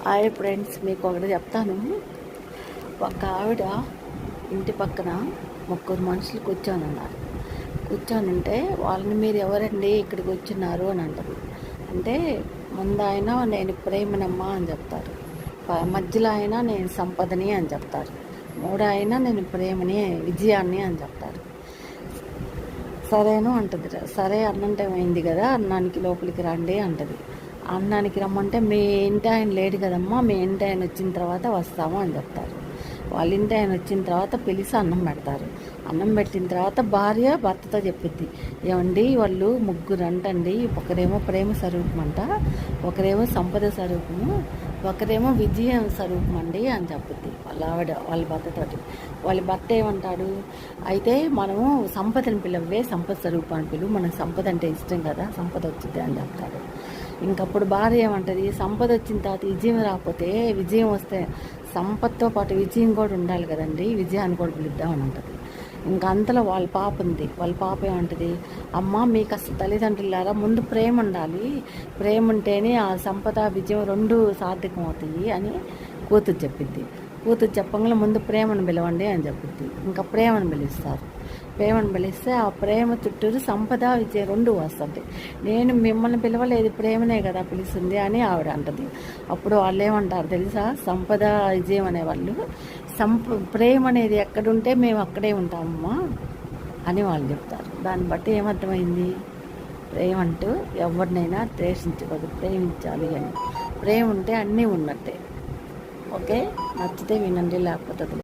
Hi friends, మీకు ఒకటి చెప్తాను. ఒక ఆవిడ ఇంటి పక్కన ముగ్గురు మనుషులు కూర్చొనున్నారు. కూర్చొనుంటే వాళ్ళని మీరు ఎవరండి ఇక్కడికి వచ్చిన్నారు అని అంటారు. అంటే ముందు ఆయన నేను ప్రేమనమ్మా అని చెప్తారు, మధ్యలో ఆయన నేను సంపదని అని చెప్తారు, మూడో ఆయన నేను ప్రేమని విజయాన్ని అని చెప్తారు. సరేను అంటుంది. సరే అన్నం టైం అయింది కదా, అన్నానికి లోపలికి రండి అంటది. అన్నానికి రమ్మంటే మీ ఇంటి ఆయన లేడు కదమ్మా, మీ ఇంటి ఆయన వచ్చిన తర్వాత వస్తాము అని చెప్తారు. వాళ్ళ ఇంటి ఆయన వచ్చిన తర్వాత పిలిచి అన్నం పెడతారు. అన్నం పెట్టిన తర్వాత భార్య భర్తతో చెప్పిద్ది, ఏమండి వాళ్ళు ముగ్గురు అంటండి, ఒకరేమో ప్రేమ స్వరూపం అంట, ఒకరేమో సంపద స్వరూపము, ఒకరేమో విజయం స్వరూపం అండి అని చెప్పిద్ది వాళ్ళ ఆవిడ వాళ్ళ భర్తతోటి. వాళ్ళ భర్త ఏమంటాడు, అయితే మనము సంపదని పిలవే, సంపద స్వరూపాన్ని పిలువు, మనకు సంపద అంటే ఇష్టం కదా, సంపద వచ్చింది అని చెప్తాడు. ఇంకప్పుడు భార్య ఏమంటుంది, సంపద వచ్చిన తర్వాత విజయం రాకపోతే, విజయం వస్తే సంపదతో పాటు విజయం కూడా ఉండాలి కదండి, విజయాన్ని కూడా పిలుద్దామని ఉంటుంది. ఇంకా అంతలో వాళ్ళ పాప ఉంది. వాళ్ళ పాప ఏమంటుంది, అమ్మ మీకు అసలు తల్లిదండ్రులారా ముందు ప్రేమ ఉండాలి, ప్రేమ ఉంటేనే ఆ సంపద విజయం రెండు సార్థకం అవుతాయి అని కూతురు చెప్పిద్ది. కూతురు చెప్పంగా ముందు ప్రేమను పిలవండి అని చెప్పిద్ది. ఇంకా ప్రేమను పిలుస్తారు. ప్రేమను పిలిస్తే ఆ ప్రేమ చుట్టూరు సంపద విజయం రెండు వస్తుంది. నేను మిమ్మల్ని పిలవలేదు, ప్రేమనే కదా పిలుస్తుంది అని ఆవిడ అంటది. అప్పుడు వాళ్ళు ఏమంటారు తెలుసా, సంపద విజయం అనేవాళ్ళు ప్రేమ అనేది ఎక్కడుంటే మేము అక్కడే ఉంటామమ్మా అని వాళ్ళు చెప్తారు. దాన్ని బట్టి ఏమర్థమైంది, ప్రేమ అంటూ ఎవరినైనా ద్వేషించకూడదు, ప్రేమించాలి అని. ప్రేమ ఉంటే అన్నీ ఉన్నట్టే. ఓకే, నచ్చితే వినండి, లేకపోతే